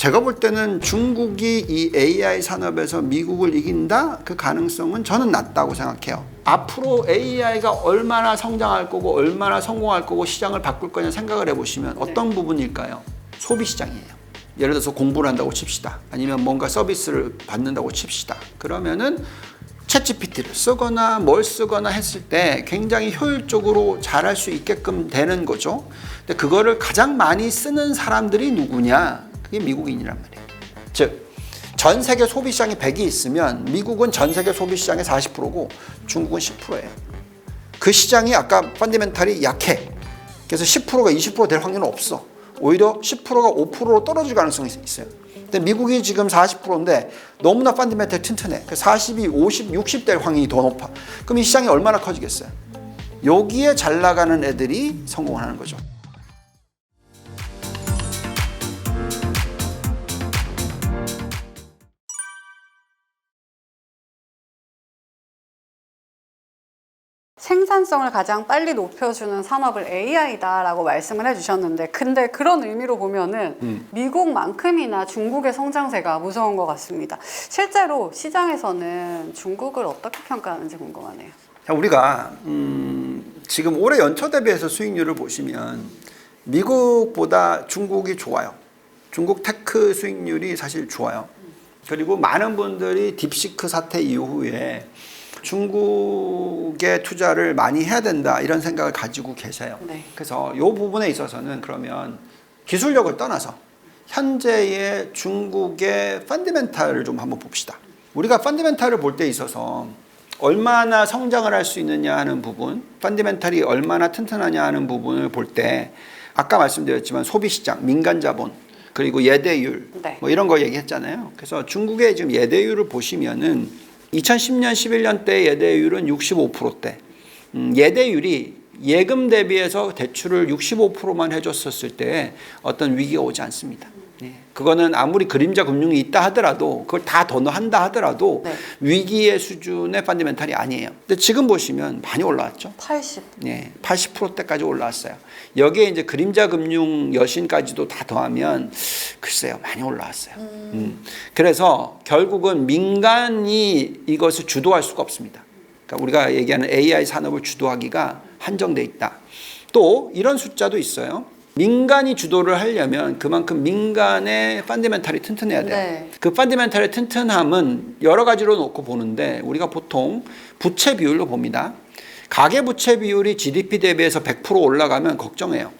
제가 볼 때는 중국이 이 AI 산업에서 미국을 이긴다? 그 가능성은 저는 낮다고 생각해요. 앞으로 AI가 얼마나 성장할 거고 얼마나 성공할 거고 시장을 바꿀 거냐 생각을 해보시면 어떤 부분일까요? 소비 시장이에요. 예를 들어서 공부를 한다고 칩시다. 아니면 뭔가 서비스를 받는다고 칩시다. 그러면은 챗GPT를 쓰거나 뭘 쓰거나 했을 때 굉장히 효율적으로 잘할 수 있게끔 되는 거죠. 근데 그거를 가장 많이 쓰는 사람들이 누구냐? 그게 미국인이란 말이에요. 즉, 전 세계 소비 시장이 100이 있으면 미국은 전 세계 소비 시장의 40%고 중국은 10%예요. 그 시장이 아까 펀더멘탈이 약해. 그래서 10%가 20% 될 확률은 없어. 오히려 10%가 5%로 떨어질 가능성이 있어요. 근데 미국이 지금 40%인데 너무나 펀더멘탈이 튼튼해. 40이 50, 60 될 확률이 더 높아. 그럼 이 시장이 얼마나 커지겠어요? 여기에 잘 나가는 애들이 성공을 하는 거죠. 생산성을 가장 빨리 높여주는 산업을 AI다라고 말씀을 해주셨는데, 근데 그런 의미로 보면은 미국만큼이나 중국의 성장세가 무서운 것 같습니다. 실제로 시장에서는 중국을 어떻게 평가하는지 궁금하네요. 우리가 지금 올해 연초 대비해서 수익률을 보시면 미국보다 중국이 좋아요. 중국 테크 수익률이 사실 좋아요. 그리고 많은 분들이 딥시크 사태 이후에 중국의 투자를 많이 해야 된다 이런 생각을 가지고 계세요. 네. 그래서 이 부분에 있어서는 그러면 기술력을 떠나서 현재의 중국의 펀더멘탈을 좀 한번 봅시다. 우리가 펀더멘탈을 볼 때 있어서 얼마나 성장을 할 수 있느냐 하는 부분, 펀더멘탈이 얼마나 튼튼하냐 하는 부분을 볼 때 아까 말씀드렸지만 소비시장, 민간자본, 그리고 예대율 네. 뭐 이런 거 얘기했잖아요. 그래서 중국의 지금 예대율을 보시면은 2010년, 11년 때 예대율은 65%대. 예대율이 예금 대비해서 대출을 65%만 해줬었을 때 어떤 위기가 오지 않습니다. 그거는 아무리 그림자 금융이 있다 하더라도 그걸 다 도너한다 하더라도 네. 위기의 수준의 펀더멘탈이 아니에요. 근데 지금 보시면 많이 올라왔죠. 80. 네, 80%대까지 올라왔어요. 여기에 이제 그림자 금융 여신까지도 다 더하면 글쎄요, 많이 올라왔어요. 그래서 결국은 민간이 이것을 주도할 수가 없습니다. 그러니까 우리가 얘기하는 AI 산업을 주도하기가 한정돼 있다. 또 이런 숫자도 있어요. 민간이 주도를 하려면 그만큼 민간의 펀더멘탈이 튼튼해야 돼요. 네. 그 펀더멘탈의 튼튼함은 여러 가지로 놓고 보는데 우리가 보통 부채 비율로 봅니다. 가계부채 비율이 GDP 대비해서 100% 올라가면 걱정해요.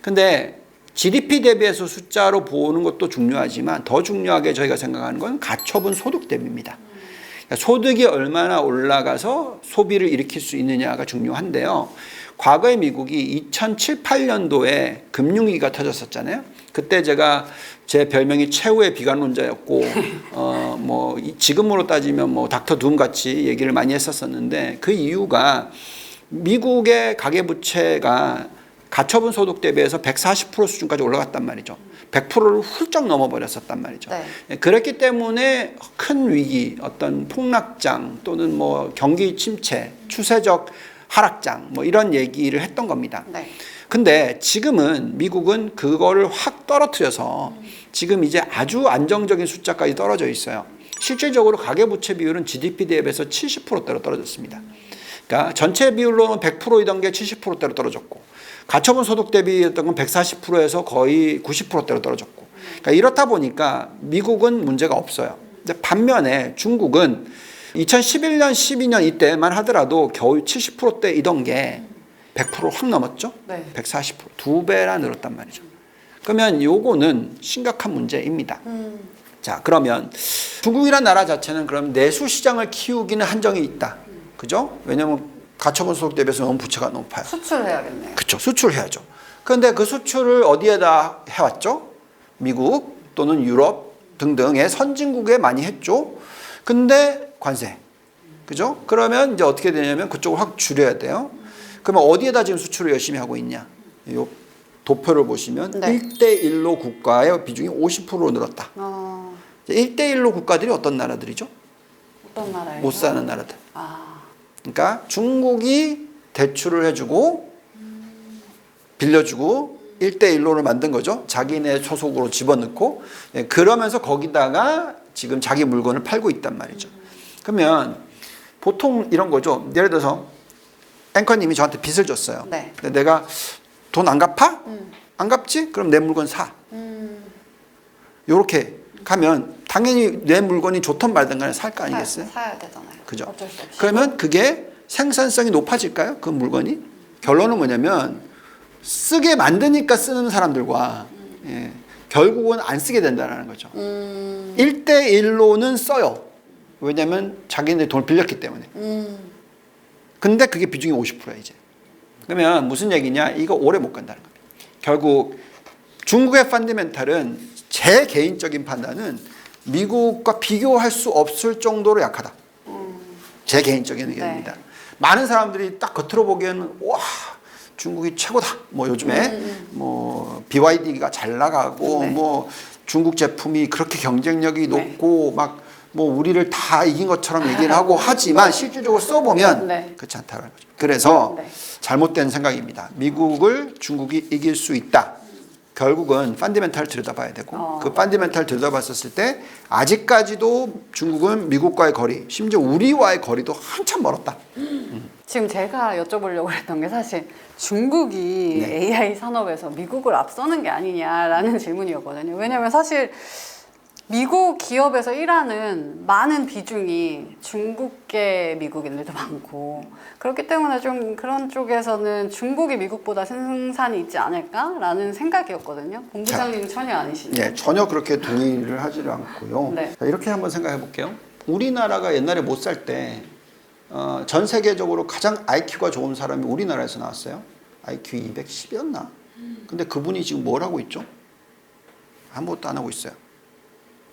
근데 GDP 대비해서 숫자로 보는 것도 중요하지만 더 중요하게 저희가 생각하는 건 가처분 소득 대비입니다. 그러니까 소득이 얼마나 올라가서 소비를 일으킬 수 있느냐가 중요한데요. 과거에 미국이 2007, 8년도에 금융위기가 터졌었잖아요. 그때 제가 제 별명이 최후의 비관론자였고, 지금으로 따지면 닥터 둠 같이 얘기를 많이 했었었는데 그 이유가 미국의 가계부채가 가처분 소득 대비해서 140% 수준까지 올라갔단 말이죠. 100%를 훌쩍 넘어버렸었단 말이죠. 네. 그렇기 때문에 큰 위기, 어떤 폭락장 또는 경기 침체, 추세적 하락장 이런 얘기를 했던 겁니다. 네. 근데 지금은 미국은 그거를 확 떨어뜨려서 지금 이제 아주 안정적인 숫자까지 떨어져 있어요. 실질적으로 가계부채 비율은 GDP 대비해서 70%대로 떨어졌습니다. 그러니까 전체 비율로는 100%이던 게 70%대로 떨어졌고 가처분 소득 대비였던 건 140%에서 거의 90%대로 떨어졌고 그러니까 이렇다 보니까 미국은 문제가 없어요. 근데 반면에 중국은 2011년, 12년 이때만 하더라도 겨우 70%대이던 게 100%를 확 넘었죠? 네. 140%. 2배나 늘었단 말이죠. 그러면 요거는 심각한 문제입니다. 자, 그러면 중국이라는 나라 자체는 그럼 내수 시장을 키우기는 한정이 있다. 그죠? 왜냐면 가처분 소득 대비해서 너무 부채가 높아요. 수출해야겠네요. 그렇죠. 수출해야죠. 그런데 그 수출을 어디에다 해왔죠? 미국 또는 유럽 등등의 선진국에 많이 했죠. 근데 관세. 그죠? 그러면 이제 어떻게 되냐면 그쪽을 확 줄여야 돼요. 그러면 어디에다 지금 수출을 열심히 하고 있냐? 요 도표를 보시면 네. 1대1로 국가의 비중이 50%로 늘었다. 1대1로 국가들이 어떤 나라들이죠? 어떤 나라예요? 못 사는 나라들. 아. 그러니까 중국이 대출을 해주고 빌려주고 1대1로를 만든 거죠. 자기네 소속으로 집어넣고 그러면서 거기다가 지금 자기 물건을 팔고 있단 말이죠. 그러면 보통 이런 거죠. 예를 들어서 앵커님이 저한테 빚을 줬어요. 네. 근데 내가 돈 안 갚아? 안 갚지? 그럼 내 물건 사. 요렇게 가면 당연히 내 물건이 좋든 말든 간에 살 거 아니겠어요? 사야 되잖아요. 그죠? 어쩔 수 없이. 그러면 그게 생산성이 높아질까요? 그 물건이? 결론은 뭐냐면 쓰게 만드니까 쓰는 사람들과 결국은 안 쓰게 된다는 거죠. 1대1로는 써요. 왜냐하면 자기네 돈을 빌렸기 때문에. 근데 그게 비중이 50%야 이제. 그러면 무슨 얘기냐? 이거 오래 못 간다는 겁니다. 결국 중국의 펀더멘탈은 제 개인적인 판단은 미국과 비교할 수 없을 정도로 약하다. 제 개인적인 의견입니다. 네. 많은 사람들이 딱 겉으로 보기에는 와 중국이 최고다. 뭐 요즘에 뭐 BYD가 잘 나가고 네. 뭐 중국 제품이 그렇게 경쟁력이 높고 막 뭐 우리를 다 이긴 것처럼 얘기를 하고 하지만 실질적으로 써보면 네. 그렇지 않다는 거죠. 그래서 네. 잘못된 생각입니다. 미국을 중국이 이길 수 있다. 결국은 펀더멘탈을 들여다봐야 되고 그 펀더멘탈을 들여다봤었을 때 아직까지도 중국은 미국과의 거리, 심지어 우리와의 거리도 한참 멀었다. 지금 제가 여쭤보려고 했던 게 사실 중국이 네. AI 산업에서 미국을 앞서는 게 아니냐라는 질문이었거든요. 왜냐하면 사실 미국 기업에서 일하는 많은 비중이 중국계 미국인들도 많고 그렇기 때문에 좀 그런 쪽에서는 중국이 미국보다 생산이 있지 않을까라는 생각이었거든요. 본부장님 전혀 아니시죠? 네, 전혀 그렇게 동의를 하지 않고요. 네. 자, 이렇게 한번 생각해 볼게요. 우리나라가 옛날에 못 살 때 전 세계적으로 가장 IQ가 좋은 사람이 우리나라에서 나왔어요. IQ 210이었나? 근데 그분이 지금 뭘 하고 있죠? 아무것도 안 하고 있어요.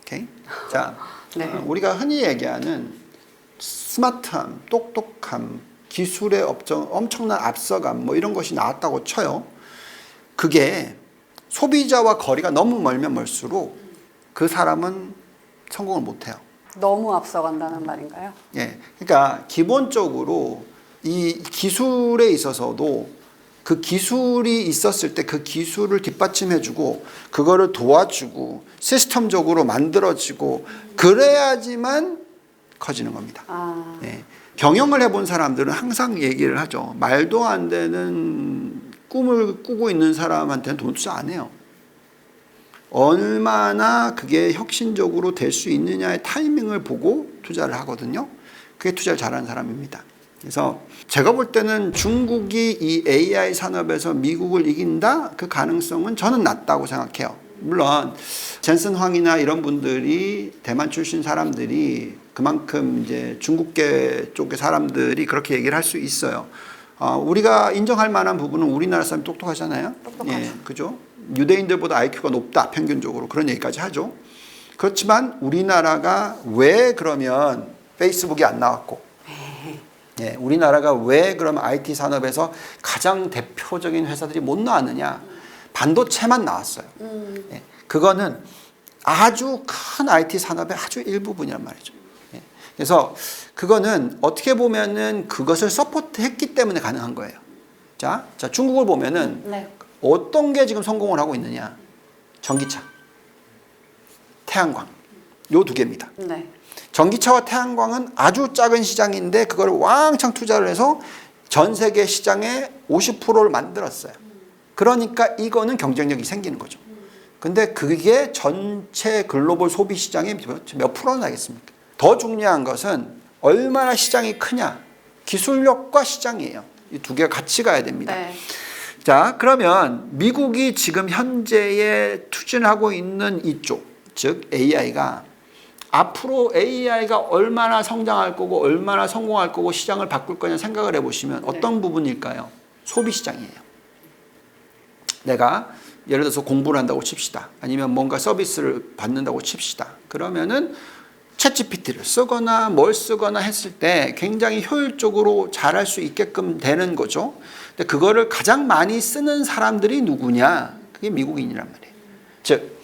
오케이? 자, 네. 우리가 흔히 얘기하는 스마트함, 똑똑함, 기술의 엄청난 앞서감 뭐 이런 것이 나왔다고 쳐요. 그게 소비자와 거리가 너무 멀면 멀수록 그 사람은 성공을 못해요. 너무 앞서간다는 말인가요? 예, 그러니까 기본적으로 이 기술에 있어서도 그 기술이 있었을 때 그 기술을 뒷받침해주고 그거를 도와주고 시스템적으로 만들어지고 그래야지만 커지는 겁니다. 예, 경영을 해본 사람들은 항상 얘기를 하죠. 말도 안 되는 꿈을 꾸고 있는 사람한테는 돈 투자 안 해요. 얼마나 그게 혁신적으로 될 수 있느냐의 타이밍을 보고 투자를 하거든요. 그게 투자를 잘하는 사람입니다. 그래서 제가 볼 때는 중국이 이 AI 산업에서 미국을 이긴다? 그 가능성은 저는 낮다고 생각해요. 물론 젠슨 황이나 이런 분들이 대만 출신 사람들이 그만큼 이제 중국계 쪽의 사람들이 그렇게 얘기를 할 수 있어요. 우리가 인정할 만한 부분은 우리나라 사람이 똑똑하잖아요. 똑똑하죠. 예, 그죠? 유대인들보다 IQ가 높다 평균적으로 그런 얘기까지 하죠. 그렇지만 우리나라가 왜 그러면 페이스북이 안 나왔고 예, 우리나라가 왜 그러면 IT 산업에서 가장 대표적인 회사들이 못 나왔느냐. 반도체만 나왔어요. 예, 그거는 아주 큰 IT 산업의 아주 일부분이란 말이죠. 예, 그래서 그거는 어떻게 보면은 그것을 서포트했기 때문에 가능한 거예요. 자 중국을 보면은 네. 어떤 게 지금 성공을 하고 있느냐. 전기차, 태양광 요 두 개입니다. 네. 전기차와 태양광은 아주 작은 시장인데 그걸 왕창 투자를 해서 전 세계 시장의 50%를 만들었어요. 그러니까 이거는 경쟁력이 생기는 거죠. 근데 그게 전체 글로벌 소비 시장의 몇 프로나 나겠습니까? 더 중요한 것은 얼마나 시장이 크냐. 기술력과 시장이에요. 이 두 개가 같이 가야 됩니다. 네. 자, 그러면 미국이 지금 현재에 추진하고 있는 이쪽, 즉 AI가 앞으로 AI가 얼마나 성장할 거고 얼마나 성공할 거고 시장을 바꿀 거냐 생각을 해보시면 어떤 부분일까요? 소비 시장이에요. 내가 예를 들어서 공부를 한다고 칩시다. 아니면 뭔가 서비스를 받는다고 칩시다. 그러면은 챗GPT를 쓰거나 뭘 쓰거나 했을 때 굉장히 효율적으로 잘할 수 있게끔 되는 거죠. 근데 그거를 가장 많이 쓰는 사람들이 누구냐? 그게 미국인이란 말이에요. 즉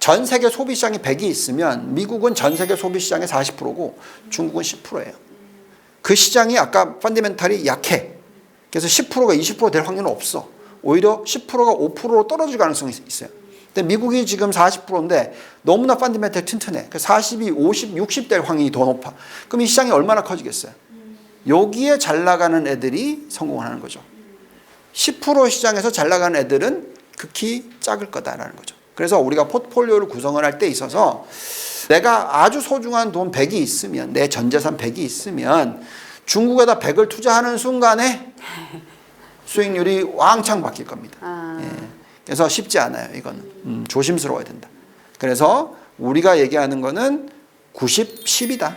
전 세계 소비 시장이 100이 있으면 미국은 전 세계 소비 시장의 40%고 중국은 10%예요. 그 시장이 아까 펀더멘탈이 약해. 그래서 10%가 20% 될 확률은 없어. 오히려 10%가 5%로 떨어질 가능성이 있어요. 근데 미국이 지금 40%인데 너무나 펀더멘털 튼튼해. 42, 50, 60 될 확률이 더 높아. 그럼 이 시장이 얼마나 커지겠어요? 여기에 잘 나가는 애들이 성공을 하는 거죠. 10% 시장에서 잘 나가는 애들은 극히 작을 거다라는 거죠. 그래서 우리가 포트폴리오를 구성을 할 때 있어서 내가 아주 소중한 돈 100이 있으면, 내 전재산 100이 있으면 중국에다 100을 투자하는 순간에 수익률이 왕창 바뀔 겁니다. 예. 그래서 쉽지 않아요. 이거는 조심스러워야 된다. 그래서 우리가 얘기하는 거는 90, 10이다.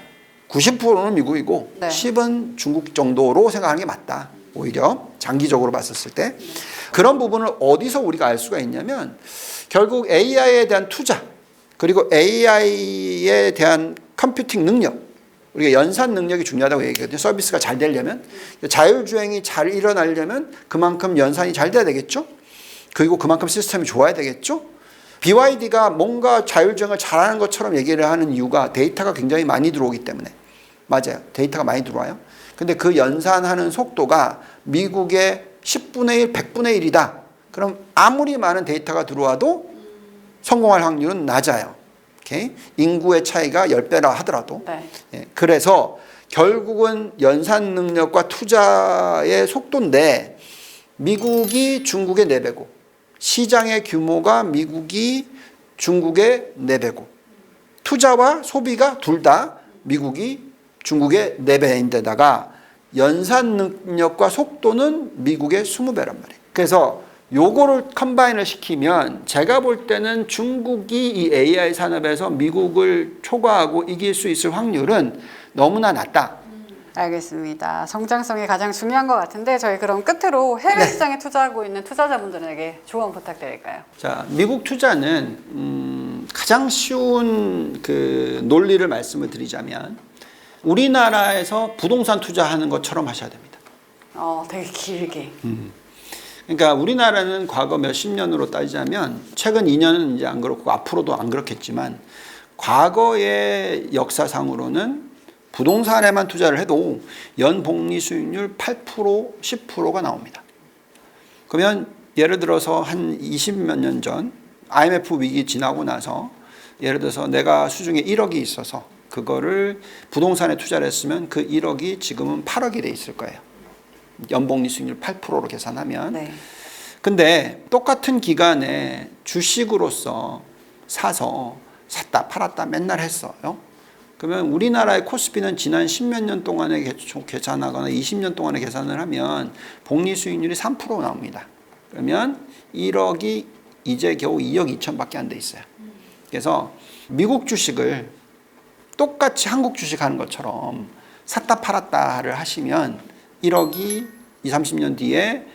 90%는 미국이고 네. 10은 중국 정도로 생각하는 게 맞다. 오히려 장기적으로 봤었을 때. 그런 부분을 어디서 우리가 알 수가 있냐면 결국 AI에 대한 투자 그리고 AI에 대한 컴퓨팅 능력, 우리가 연산 능력이 중요하다고 얘기하거든요. 서비스가 잘 되려면, 자율주행이 잘 일어나려면 그만큼 연산이 잘 돼야 되겠죠. 그리고 그만큼 시스템이 좋아야 되겠죠. BYD가 뭔가 자율주행을 잘하는 것처럼 얘기를 하는 이유가 데이터가 굉장히 많이 들어오기 때문에. 맞아요. 데이터가 많이 들어와요. 근데 그 연산하는 속도가 미국의 10분의 1, 100분의 1이다. 그럼 아무리 많은 데이터가 들어와도 성공할 확률은 낮아요. 오케이? 인구의 차이가 10배라 하더라도. 네. 예, 그래서 결국은 연산 능력과 투자의 속도인데 미국이 중국의 4배고 시장의 규모가 미국이 중국의 4배고 투자와 소비가 둘 다 미국이 중국의 4배인데다가 연산 능력과 속도는 미국의 20배란 말이에요. 그래서 요거를 컴바인을 시키면 제가 볼 때는 중국이 이 AI 산업에서 미국을 초과하고 이길 수 있을 확률은 너무나 낮다. 알겠습니다. 성장성이 가장 중요한 것 같은데 저희 그럼 끝으로 해외 시장에 투자하고 있는 투자자분들에게 조언 부탁드릴까요? 자, 미국 투자는 가장 쉬운 그 논리를 말씀을 드리자면 우리나라에서 부동산 투자하는 것처럼 하셔야 됩니다. 되게 길게. 그러니까 우리나라는 과거 몇십 년으로 따지자면 최근 2년은 이제 안 그렇고 앞으로도 안 그렇겠지만 과거의 역사상으로는 부동산에만 투자를 해도 연복리 수익률 8%, 10%가 나옵니다. 그러면 예를 들어서 한 20몇 년 전 IMF 위기 지나고 나서 예를 들어서 내가 수중에 1억이 있어서 그거를 부동산에 투자를 했으면 그 1억이 지금은 8억이 돼 있을 거예요. 연복리 수익률 8%로 계산하면. 네. 근데 똑같은 기간에 주식으로서 사서 샀다 팔았다 맨날 했어요. 그러면 우리나라의 코스피는 지난 10몇 년 동안에 계산하거나 20년 동안에 계산을 하면 복리 수익률이 3% 나옵니다. 그러면 1억이 이제 겨우 2억 2천밖에 안 돼 있어요. 그래서 미국 주식을 똑같이 한국 주식 하는 것처럼 샀다 팔았다를 하시면 1억이 20, 30년 뒤에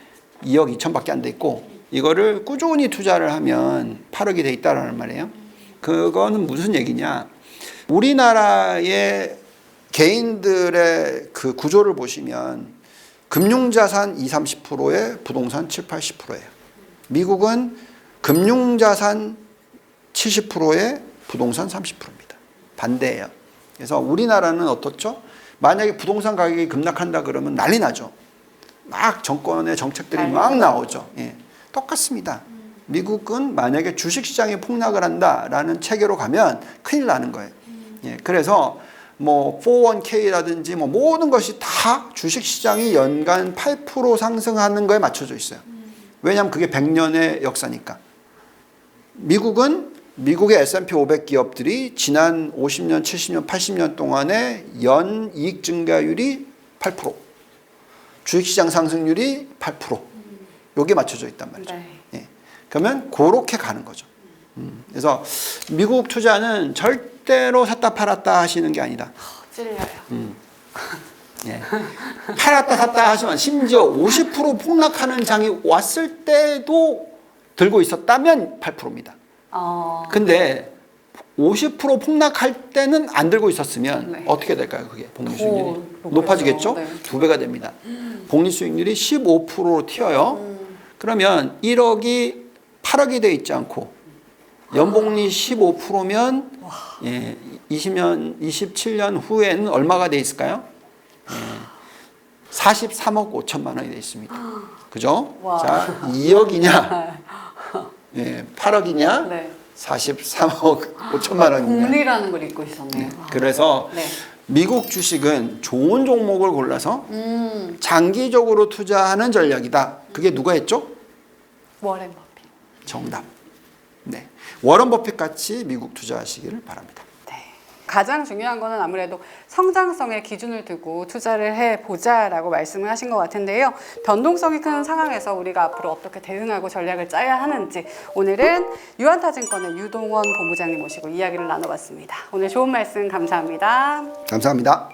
2억 2천밖에 안 돼 있고 이거를 꾸준히 투자를 하면 8억이 돼 있다라는 말이에요. 그거는 무슨 얘기냐? 우리나라의 개인들의 그 구조를 보시면 금융자산 20, 30%에 부동산 7, 80%예요. 미국은 금융자산 70%에 부동산 30%입니다. 반대예요. 그래서 우리나라는 어떻죠? 만약에 부동산 가격이 급락한다 그러면 난리 나죠. 막 정권의 정책들이 막 나오죠. 예, 똑같습니다. 미국은 만약에 주식시장이 폭락을 한다라는 체계로 가면 큰일 나는 거예요. 예, 그래서 뭐 401k라든지 뭐 모든 것이 다 주식시장이 연간 8% 상승하는 거에 맞춰져 있어요. 왜냐하면 그게 100년의 역사니까. 미국의 S&P 500 기업들이 지난 50년, 70년, 80년 동안의 연 이익 증가율이 8%, 주식시장 상승률이 8%, 요게 맞춰져 있단 말이죠. 네. 예. 그러면 그렇게 가는 거죠. 그래서 미국 투자는 절대로 샀다 팔았다 하시는 게 아니다. 찔려요. 예. 팔았다 샀다 하시면 심지어 50% 폭락하는 장이 왔을 때도 들고 있었다면 8%입니다. 근데 50% 폭락할 때는 안 들고 있었으면 네. 어떻게 될까요? 그게 복리 수익률이 높아지죠. 높아지겠죠? 네. 2배가 됩니다. 복리 수익률이 15%로 튀어요. 그러면 1억이 8억이 돼 있지 않고 연복리 15%면 예, 27년 후에는 얼마가 돼 있을까요? 예, 43억 5천만 원이 돼 있습니다. 그죠? 와. 자, 2억이냐? 예, 8억이냐? 네. 43억 5천만 원이냐? 복리라는 걸 잊고 있었네요. 그래서 네. 미국 주식은 좋은 종목을 골라서 장기적으로 투자하는 전략이다. 그게 누가 했죠? 워렌 버핏. 정답. 네. 워런 버핏 같이 미국 투자하시기를 바랍니다. 네. 가장 중요한 거는 아무래도 성장성의 기준을 두고 투자를 해보자라고 말씀을 하신 것 같은데요. 변동성이 큰 상황에서 우리가 앞으로 어떻게 대응하고 전략을 짜야 하는지 오늘은 유한타증권의 유동원 본부장님 모시고 이야기를 나눠봤습니다. 오늘 좋은 말씀 감사합니다. 감사합니다.